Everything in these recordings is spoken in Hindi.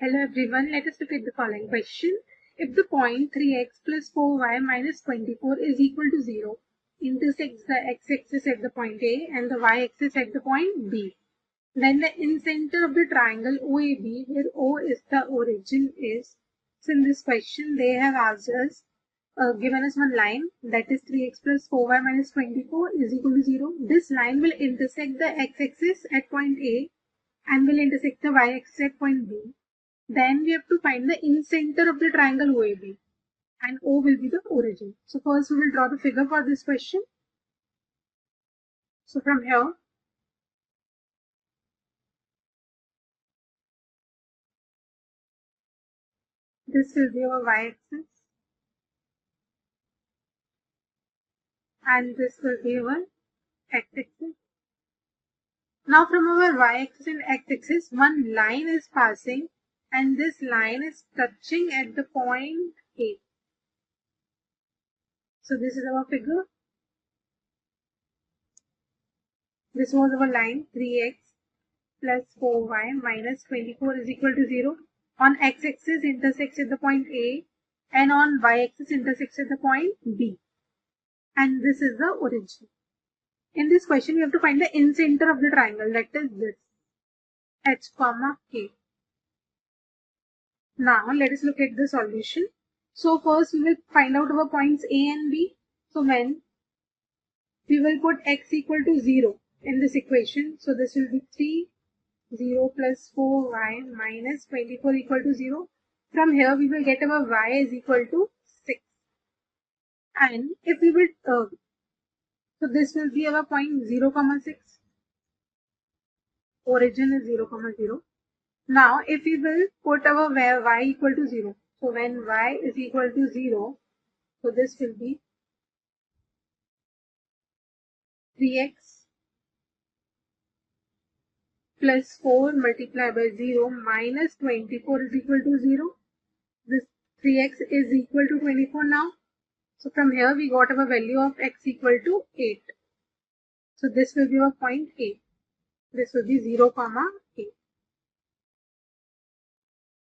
Hello everyone, let us look at the following question. If the point 3x plus 4y minus 24 is equal to 0, intersects the x-axis at the point A and the y-axis at the point B, then the incenter of the triangle OAB, where O is the origin, is. So in this question, they have asked us, given us one line, that is 3x plus 4y minus 24 is equal to 0. This line will intersect the x-axis at point A and will intersect the y-axis at point B. Then we have to find the incenter of the triangle OAB, and O will be the origin. So first we will draw the figure for this question. So from here, this will be our y-axis and this will be our x-axis. Now from our y-axis and x-axis, one line is passing and this line is touching at the point A. So this is our figure. This was our line 3x plus 4y minus 24 is equal to 0. On x-axis intersects at the point A and on y-axis intersects at the point B. And this is the origin. In this question, we have to find the incenter of the triangle, that is this, h comma k. Now, let us look at the solution. So, first we will find out our points A and B. So, when we will put x equal to 0 in this equation, so this will be 3, 0 plus 4y minus 24 equal to 0. From here, we will get our y is equal to 6. And if we will, so this will be our point 0, 6. Origin is 0, 0. Now, if we will put our y equal to 0, so when y is equal to 0, so this will be 3x plus 4 multiplied by 0 minus 24 is equal to 0. This 3x is equal to 24 now. So from here we got our value of x equal to 8. So this will be our point A. This will be 0, A.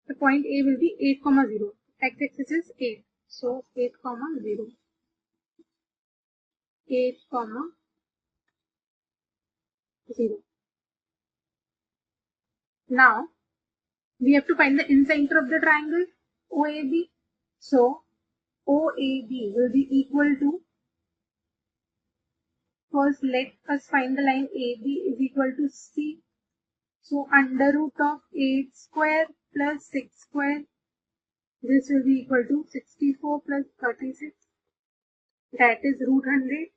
The point A will be 8, 0. X-axis is 8. So 8, 0. 8, 0. Now, we have to find the incenter of the triangle OAB. So, OAB will be equal to, first let us find the line AB is equal to C. So, under root of 8 square plus 6 square, this will be equal to 64 plus 36. That is root 100.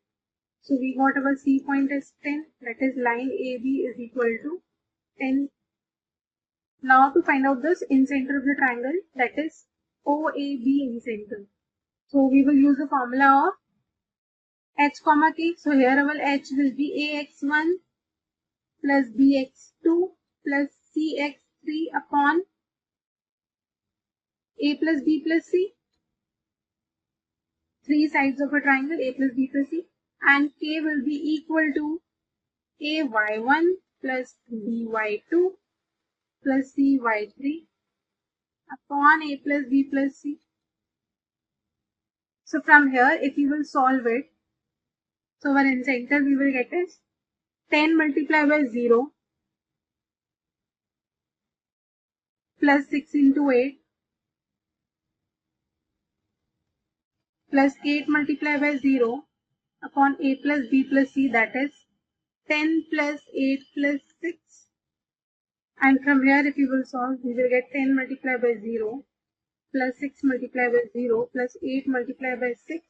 So, we got our C point as 10. That is line AB is equal to 10. Now to find out this incenter of the triangle, that is OAB incenter. So we will use the formula of h comma k. So here our h will be ax1 plus bx2 plus cx3 upon a plus b plus c. Three sides of a triangle, a plus b plus c. And k will be equal to ay1 plus by2 plus cy3 upon a plus b plus c. So from here, if you will solve it, so our incenter we will get is 10 multiplied by 0 plus 6 into 8 plus 8 multiplied by 0 upon a plus b plus c, that is 10 plus 8 plus 6. And from here, if you will solve, we will get 10 multiplied by 0 plus 6 multiplied by 0 plus 8 multiplied by 6.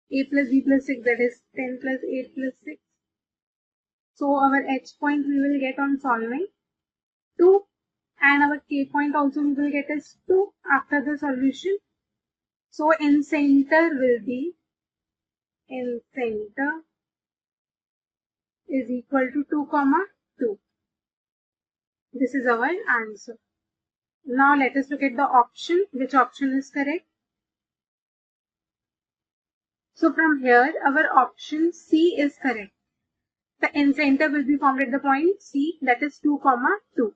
A plus b plus 6, that is 10 plus 8 plus 6. So our h point we will get on solving 2, and our k point also we will get as 2 after the solution. So incenter will be, incenter is equal to 2, 2. This is our answer. Now let us look at the option. Which option is correct? So from here, our option C is correct. The incenter will be formed at the point C, that is 2, 2.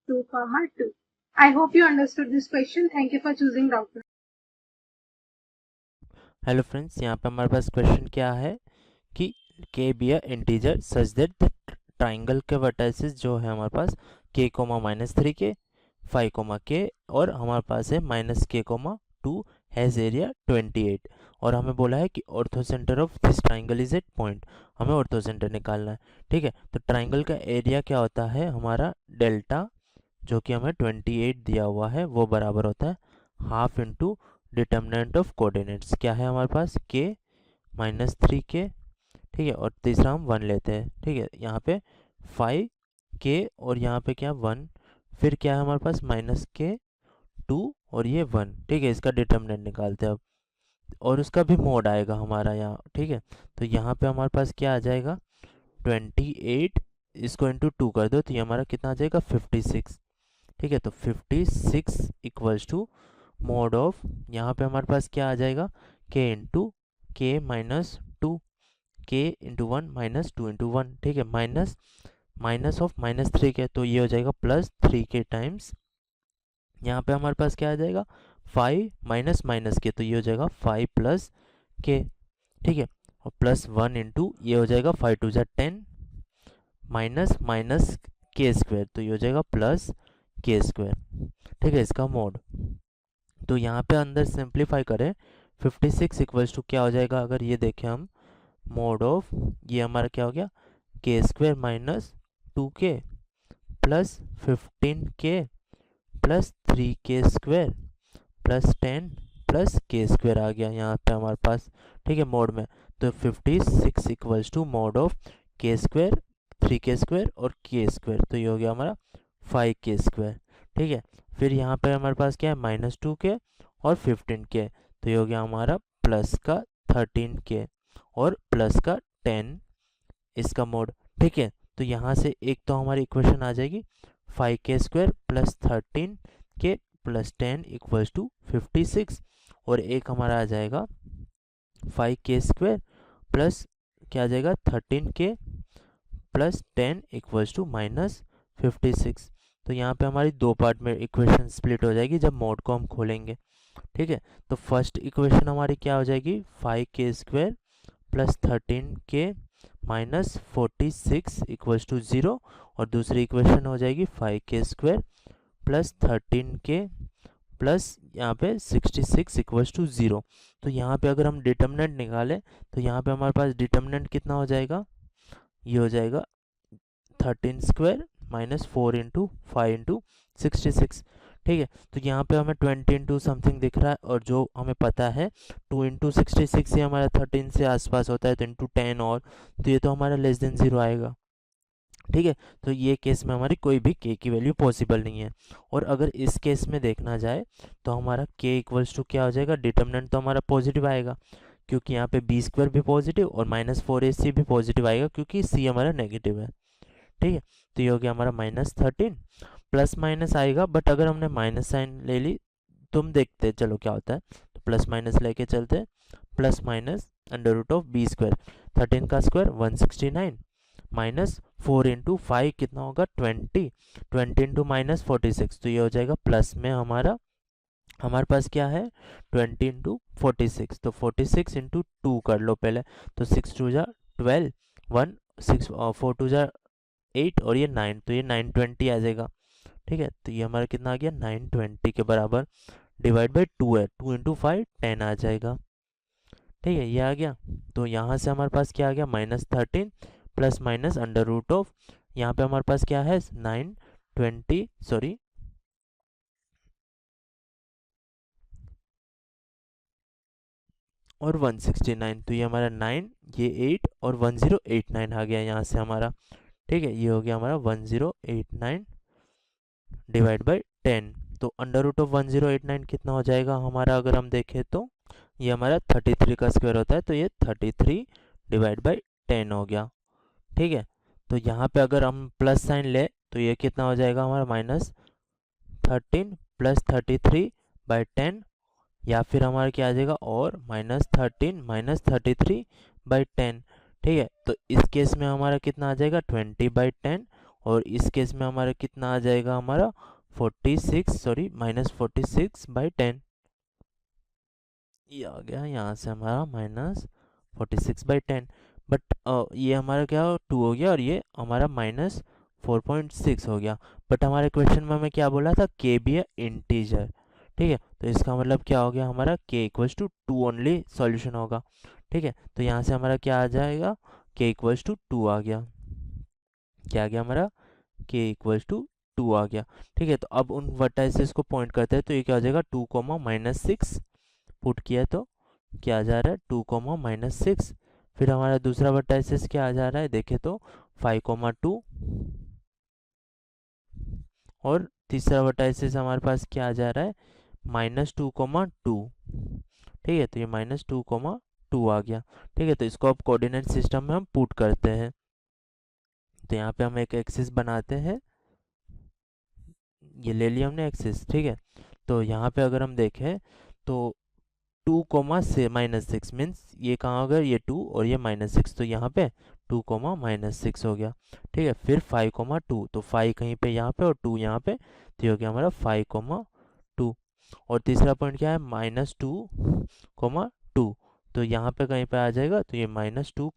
2, 2. I hope you understood this question. Thank you for choosing Doubtnut. Hello friends, यहाँ पे हमारे पास क्वेश्चन क्या है कि के be a integer such that the triangle के वर्टाइसेस जो है हमारे पास के कोमा -3 के 5 कोमा के और हमारे पास है -k,2 हैज़ एरिया 28 और हमें बोला है कि orthocentre of this triangle is at point. हमें ऑर्थो सेंटर निकालना है। ठीक है, तो ट्राइंगल का एरिया क्या होता है हमारा डेल्टा, जो कि हमें 28 दिया हुआ है, वो बराबर होता है half into determinant of coordinates. क्या है हमारे पास के -3 के, ठीक है, और तीसरा हम 1 लेते हैं। ठीक है, यहाँ पे 5 के और यहाँ पे क्या 1, फिर क्या है हमारे पास -k,2 और ये 1। ठीक है, इसका डिटर्मिनेंट निकालते हैं अब, और उसका भी मोड आएगा हमारा यहाँ। ठीक है, तो यहाँ पे हमारे पास क्या आ जाएगा 28, इसको इंटू 2 कर दो तो ये हमारा कितना आ जाएगा 56। ठीक है, तो 56 इक्वल्स टू मोड ऑफ, यहाँ पे हमारे पास क्या आ जाएगा के इंटू के -2, के इंटू 1 -2 इंटू 1। ठीक है, माइनस ऑफ -3 के, तो ये हो जाएगा +3 के टाइम्स, यहाँ पे हमारे पास क्या आ जाएगा 5 माइनस माइनस के, तो ये हो जाएगा 5 प्लस के। ठीक है, और +1 इंटू ये हो जाएगा 5 2 ज़ा 10 माइनस माइनस के स्क्वायर, तो ये हो जाएगा प्लस के स्क्वायर। ठीक है, इसका मोड, तो यहाँ पे अंदर सिंप्लीफाई करें 56 इक्वल्स टू क्या हो जाएगा, अगर ये देखें हम मोड ऑफ, ये हमारा क्या हो गया के square -2k plus 15k plus 3k square plus 10 plus के स्क्वायर आ गया यहाँ पे हमारे पास। ठीक है, मोड में, तो 56 इक्वल्स टू मोड ऑफ के स्क्वायर 3k स्क्वायर और के स्क्वायर, तो ये हो गया हमारा 5k स्क्वायर। ठीक है, फिर यहाँ पे हमारे पास क्या है -2k और 15k, तो ये हो गया हमारा प्लस का 13k और प्लस का 10, इसका मोड। ठीक है, तो यहाँ से एक तो हमारी इक्वेशन आ जाएगी 5k square plus 13k plus 10 equals to 56, और एक हमारा आ जाएगा 5k स्क्वायर प्लस क्या आ जाएगा 13k प्लस 10 इक्वल्स टू -56। तो यहाँ पे हमारी दो पार्ट में इक्वेशन स्प्लिट हो जाएगी जब मोड को हम खोलेंगे। ठीक है, तो फर्स्ट इक्वेशन हमारी क्या हो जाएगी 5k square plus 13k minus 46 equals to 0, और दूसरी इक्वेशन हो जाएगी 5k square plus 13k plus यहाँ पे 66 इक्वल्स टू 0। तो यहाँ पे अगर हम डिटर्मिनेंट निकालें तो यहाँ पे हमारे पास डिटर्मिनेंट कितना हो जाएगा, ये हो जाएगा 13 स्क्वायर माइनस 4 इंटू 5 इंटू 66। ठीक है, तो यहाँ पे हमें 20 इंटू समथिंग दिख रहा है, और जो हमें पता है 2 इंटू 66 ही हमारा 13 से आसपास होता है, तो इंटू 10 और, तो ये तो हमारा लेस देन 0 आएगा। ठीक है, तो ये केस में हमारी कोई भी k की वैल्यू पॉसिबल नहीं है। और अगर इस केस में देखना जाए तो हमारा k इक्वल्स टू क्या हो जाएगा, डिटर्मिनेंट तो हमारा पॉजिटिव आएगा क्योंकि यहाँ पे b स्क्वायर भी पॉजिटिव और -4ac भी पॉजिटिव आएगा क्योंकि c हमारा नेगेटिव है। ठीक है, तो ये हो गया हमारा -13, प्लस माइनस आएगा, बट अगर हमने माइनस साइन ले ली तुम देखते चलो क्या होता है, तो प्लस माइनस लेके चलते हैं, प्लस माइनस √b स्क्वायर, 13 का स्क्वायर 169 माइनस 4 इंटू 5 कितना होगा 20, 20 इंटू -46, तो ये हो जाएगा प्लस में हमारे पास क्या है 20 इंटू 46, तो 46 इंटू 2 कर लो पहले, तो 6 2 जा 12, 1 6 4 2 जा 8 और ये 9, तो ये 920 आ जाएगा। ठीक है, तो ये हमारा कितना आ गया 920 के बराबर, डिवाइड बाई 2 है, 2 इंटू 5 10 आ जाएगा। ठीक है, ये आ गया, तो यहाँ से हमारे पास क्या आ गया -13 प्लस माइनस √, यहाँ पे हमारे पास क्या है 920 सॉरी और 169, तो ये हमारा 9 ये 8 और 1089 आ गया यहाँ से हमारा। ठीक है, ये हो गया हमारा 1089 डिवाइड बाई 10, तो √1089 कितना हो जाएगा हमारा, अगर हम देखें तो ये हमारा 33 का स्क्वायर होता है, तो ये 33 डिवाइड बाई 10 हो गया। ठीक है, तो यहाँ पे अगर हम प्लस साइन ले तो ये कितना हो जाएगा हमारा -13 प्लस 33 बाई 10, या फिर हमारा क्या आ जाएगा और -13 माइनस 33 बाई 10। ठीक है, तो इस केस में हमारा कितना आ जाएगा 20 बाई 10, और इस केस में हमारा कितना आ जाएगा, हमारा 46 सॉरी -46/10 ये आ गया। यहाँ से हमारा -46/10 बट ये हमारा क्या 2 हो गया और ये हमारा -4.6 हो गया। बट हमारे क्वेश्चन में हमें क्या बोला था, के बी ए इंटीजर। ठीक है, तो इसका मतलब क्या हो गया, हमारा k equals to 2 only solution होगा। ठीक है, तो यहाँ से हमारा क्या आ जाएगा, k इक्वल्स टू 2 आ गया। क्या आ गया हमारा, k इक्वल्स टू 2 आ गया। ठीक है, तो अब उन वर्टाइसेस को पॉइंट करते हैं, तो ये क्या हो जाएगा 2, -6 पुट किया तो क्या आ जा रहा है 2, -6। फिर हमारा दूसरा वर्टाइसेस क्या आ जा रहा है, देखे तो 5, 2 और तीसरा वर्टाइसेस हमारे पास क्या आ जा रहा है -2, 2। ठीक है, तो ये -2, 2 आ गया। ठीक है, तो इसको अब कोऑर्डिनेट सिस्टम में हम पुट करते हैं। तो यहाँ पे हम एक एक्सिस बनाते हैं, ये ले लिया हमने एक्सिस। ठीक है, तो यहाँ पे अगर हम देखें तो 2, से -6 मीन्स ये कहाँ हो गया, ये 2 और ये -6, तो यहाँ पे 2, -6 हो गया। ठीक है, फिर 5, 2, तो 5 कहीं पे यहाँ पे और 2 यहाँ पे, तो ये हो गया हमारा 5, 2। और तीसरा पॉइंट क्या है, -2, 2, तो यहाँ पे कहीं पे आ जाएगा, तो ये -2,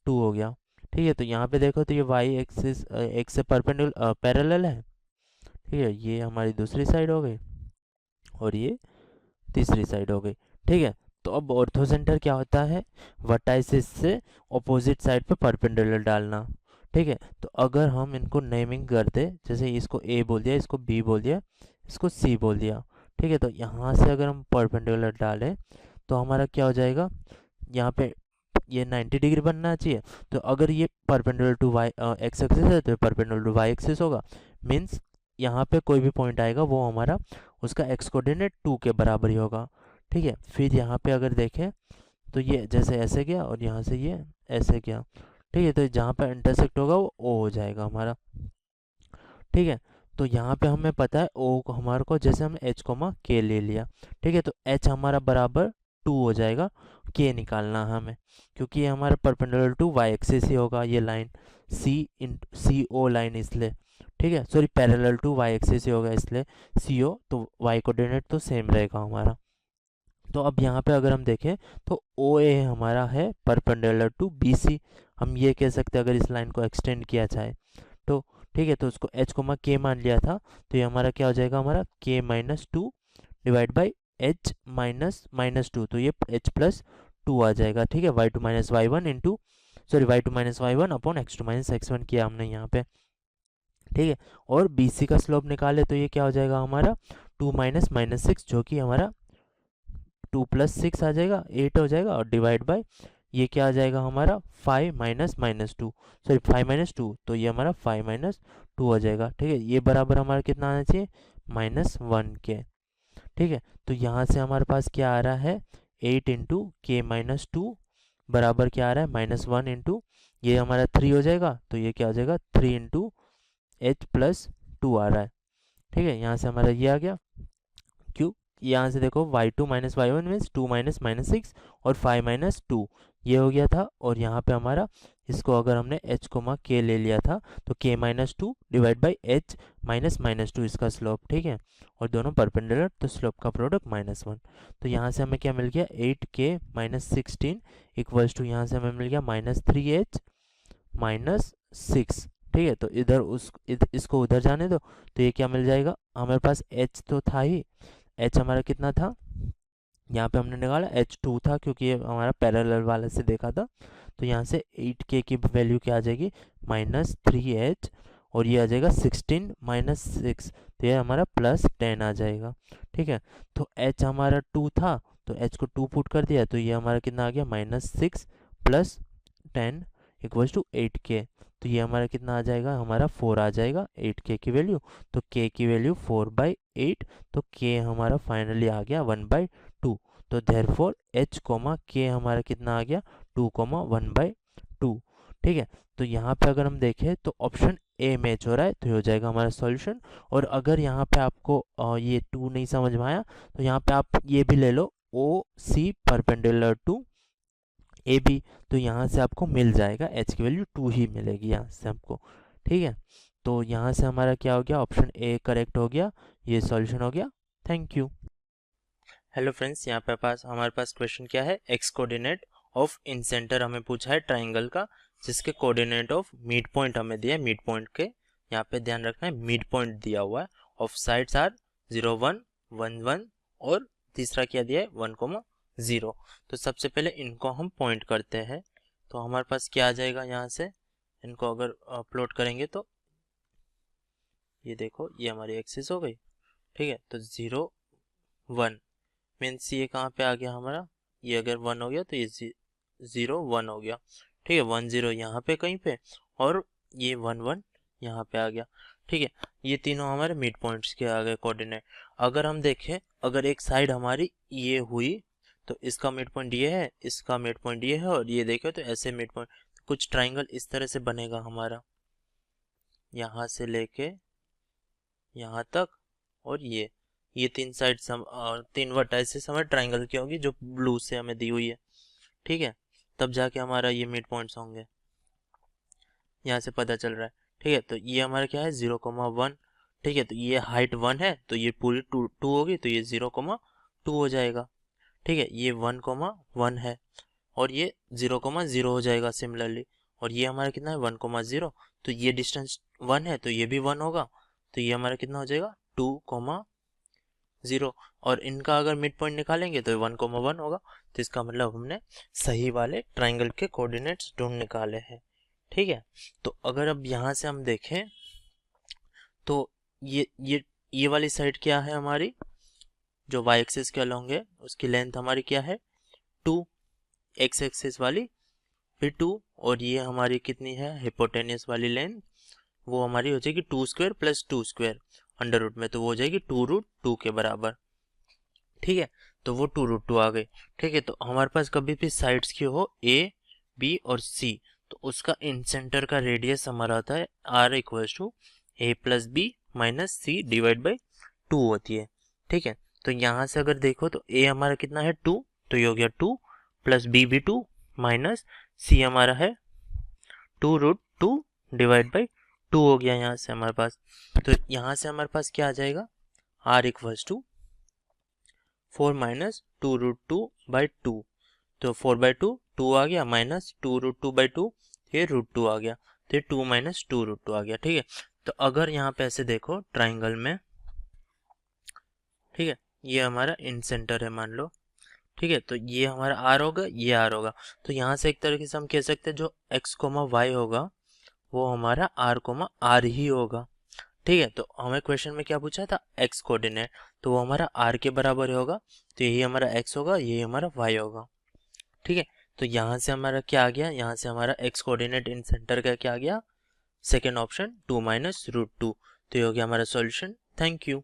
2 हो गया। ठीक है, तो यहाँ पे देखो तो ये y एक्सिस x से परपेंडिकुलर पैरेलल है। ठीक है, ये हमारी दूसरी साइड हो गई और ये तीसरी साइड हो गई। ठीक है, तो अब ऑर्थोसेंटर क्या होता है, वर्टाइसिस से ऑपोजिट साइड पे परपेंडिकुलर डालना। ठीक है, तो अगर हम इनको नेमिंग कर दे, जैसे इसको a बोल दिया, इसको b बोल दिया, इसको c बोल दिया। ठीक है, तो यहाँ से अगर हम परपेंडिकुलर डालें तो हमारा क्या हो जाएगा, यहाँ पे ये 90 डिग्री बनना चाहिए। तो अगर ये perpendicular to y x axis है तो परपेंडिकुलर टू y एक्सिस होगा। मीन्स यहाँ पे कोई भी पॉइंट आएगा वो हमारा उसका x कोऑर्डिनेट 2 के बराबर ही होगा। ठीक है, फिर यहाँ पे अगर देखें तो ये जैसे ऐसे गया और यहाँ से ये ऐसे गया। ठीक है, तो जहाँ पे इंटरसेक्ट होगा वो o हो जाएगा हमारा। ठीक है, तो यहाँ पे हमें पता है o को हमारे को, जैसे हमने h, k ले लिया। ठीक है, तो h हमारा बराबर 2 हो जाएगा, k निकालना है हमें, क्योंकि ये हमारा परपेंडिकुलर टू y एक्सिस ही होगा, ये लाइन सी ओ लाइन इसलिए। ठीक है, sorry parallel to y axis ही होगा इसलिए सी ओ, तो y कोऑर्डिनेट तो सेम रहेगा हमारा। तो अब यहाँ पे अगर हम देखें तो ओ ए हमारा है परपेंडिकुलर टू बी सी। हम ये कह सकते हैं अगर इस लाइन को एक्सटेंड किया जाए तो। ठीक है, तो उसको h, k मान लिया था, तो ये हमारा क्या हो जाएगा, हमारा k -2 डिवाइड बाई h -2, तो ये h + 2 आ जाएगा। ठीक है, y2 - y1 into sorry y2 - y1 upon x2 - x1 किया हमने यहाँ पे। ठीक है, और BC का स्लोप निकाले तो ये क्या हो जाएगा हमारा 2 - -6, जो कि हमारा 2 + 6 आ जाएगा, 8 हो जाएगा, और डिवाइड बाय ये क्या आ जाएगा हमारा 5 -2 सॉरी 5 - 2, तो ये हमारा 5 - 2 हो जाएगा। ठीक है, ये बराबर हमारा कितना आना चाहिए -1 के। ठीक है, तो यहाँ से हमारे पास क्या आ रहा है 8 इंटू के -2 बराबर क्या आ रहा है -1 इंटू ये हमारा 3 हो जाएगा, तो ये क्या हो जाएगा 3 इंटू h + 2 आ रहा है। ठीक है, यहाँ से हमारा ये आ गया। क्यों, यहाँ से देखो y2 - y1 मीन्स 2 - -6 और 5 - 2 ये हो गया था, और यहाँ पे हमारा इसको अगर हमने h, k ले लिया था तो k -2 डिवाइड बाई h -2 इसका स्लोप। ठीक है, और दोनों परपेंडिकुलर, तो स्लोप का प्रोडक्ट -1। तो यहाँ से हमें क्या मिल गया 8k - 16 इक्वल्स टू, यहाँ से हमें मिल गया -3h -6। ठीक है, तो इसको उधर जाने दो, तो ये क्या मिल जाएगा हमारे पास h तो था ही, h हमारा कितना था, यहाँ पे हमने निकाला h2 था क्योंकि ये हमारा पैरेलल वाले से देखा था। तो यहाँ से 8k की वैल्यू क्या आ जाएगी -3h, और ये आ जाएगा 16 - 6, तो ये हमारा +10 आ जाएगा। ठीक है, तो h हमारा 2 था, तो h को 2 पुट कर दिया, तो ये हमारा कितना आ गया -6 + 10 इक्वल्स टू 8k। तो ये हमारा कितना आ जाएगा, हमारा 4 आ जाएगा 8k की वैल्यू, तो k की वैल्यू 4/8, तो k हमारा फाइनली आ गया 1/2। तो देयरफॉर h, k हमारा कितना आ गया 2, 1/2। ठीक है, तो यहाँ पे अगर हम देखें तो ऑप्शन ए मैच हो रहा है, तो ये हो जाएगा हमारा सॉल्यूशन। और अगर यहाँ पे आपको ये 2 नहीं समझ में आया तो यहाँ पे आप ये भी ले लो O C perpendicular to A B, तो यहाँ से आपको मिल जाएगा h की वैल्यू 2 ही मिलेगी यहाँ से आपको। ठीक है, तो यहाँ से हमारा क्या हो गया, ऑप्शन ए करेक्ट हो गया, ये सॉल्यूशन हो गया। Thank you. हेलो फ्रेंड्स, यहाँ पे हमारे पास क्वेश्चन क्या है, x coordinate of in centre हमें पूछा है ट्राइंगल का, जिसके कोऑर्डिनेट ऑफ मिड पॉइंट हमें दिया है। मिड पॉइंट के यहाँ पे ध्यान रखना है, मिड पॉइंट दिया हुआ है, ऑफ साइड्स आर 0 1 1 1 और तीसरा क्या दिया है 1 0। तो सबसे पहले इनको हम पॉइंट करते हैं, तो हमारे पास क्या आ जाएगा, यहाँ से इनको अगर प्लॉट करेंगे तो ये देखो, ये हमारी एक्सिस हो गई, ठीक है। तो 0 1 मीन्स ये कहाँ पे आ गया हमारा, ये अगर 1 हो गया तो ये 0 1 हो गया, ठीक है। 1 0 यहाँ पे कहीं पे, और ये 1 1 यहाँ पे आ गया, ठीक है। ये तीनों हमारे मिड पॉइंट्स के आ गए कोऑर्डिनेट। अगर हम देखें, अगर एक साइड हमारी ये हुई तो इसका मिड पॉइंट ये है, इसका मिड पॉइंट ये है, और ये देखें तो ऐसे मिड पॉइंट, कुछ ट्राइंगल इस तरह से बनेगा हमारा, यहाँ से लेके यहाँ तक, और ये तीन साइड तीन वर्टाइसेस हमारे ट्राइंगल की होगी जो ब्लू से हमें दी हुई है, ठीक है। तब जाके हमारा ये मिड पॉइंट्स होंगे, यहाँ से पता चल रहा है, ठीक है। तो ये हमारा क्या है 0,1, ठीक है। तो ये हाइट 1 है, तो ये पूरी 2 होगी, तो ये 0,2 हो जाएगा, ठीक है। ये 1,1 है, और ये 0,0 हो जाएगा सिमिलरली, और ये हमारा कितना है 1,0, तो ये डिस्टेंस 1 है, तो ये भी 1 होगा, तो ये हमारा कितना हो जाएगा 2,0। और इनका अगर मिड पॉइंट निकालेंगे तो 1,1 होगा, तो इसका मतलब हमने सही वाले ट्राइंगल के कोऑर्डिनेट्स ढूंढ निकाले हैं, ठीक है। तो अगर अब यहाँ से हम देखें तो ये वाली साइड क्या है हमारी, जो वाई एक्सिस के अलोंग है, उसकी लेंथ हमारी क्या है 2, एक्स एक्सिस वाली भी 2, और ये हमारी कितनी है हिपोटेनियस वाली लेंथ, वो हमारी हो जाएगी 2 square plus 2 square under root में, तो वो हो जाएगी 2√2 के बराबर, ठीक है। तो वो 2√2 आ गई, ठीक है। तो हमारे पास कभी भी साइड्स की हो ए बी और सी, तो उसका इन सेंटर का रेडियस हमारा होता है r equals to a plus b minus c divide by 2 होती है, ठीक है। तो यहाँ से अगर देखो तो a हमारा कितना है 2, तो ये हो गया 2 प्लस बी भी 2 माइनस सी हमारा है 2√2 डिवाइड बाई 2 हो गया यहाँ से हमारे पास। तो यहाँ से हमारे पास क्या आ जाएगा, r equals to 4 minus 2√2 by 2, तो 4/2 2 आ गया, माइनस 2√2 बाई 2, ये √2 आ गया, तो ये 2 माइनस 2√2 आ गया, ठीक है। तो अगर यहाँ पे ऐसे देखो ट्राइंगल में, ठीक है, ये हमारा इन सेंटर है मान लो, ठीक है। तो ये हमारा r होगा, ये r होगा, तो यहाँ से एक तरीके से हम कह सकते हैं जो x, y होगा वो हमारा r ही होगा, ठीक है। तो हमें क्वेश्चन में क्या पूछा था, x कोऑर्डिनेट, तो वो हमारा r के बराबर होगा, तो यही हमारा x होगा, यही हमारा y होगा, ठीक है। तो यहाँ से हमारा क्या आ गया, यहाँ से हमारा x कोऑर्डिनेट इन सेंटर का क्या आ गया, सेकेंड ऑप्शन 2 माइनस √2, तो ये हो गया हमारा सॉल्यूशन। Thank you.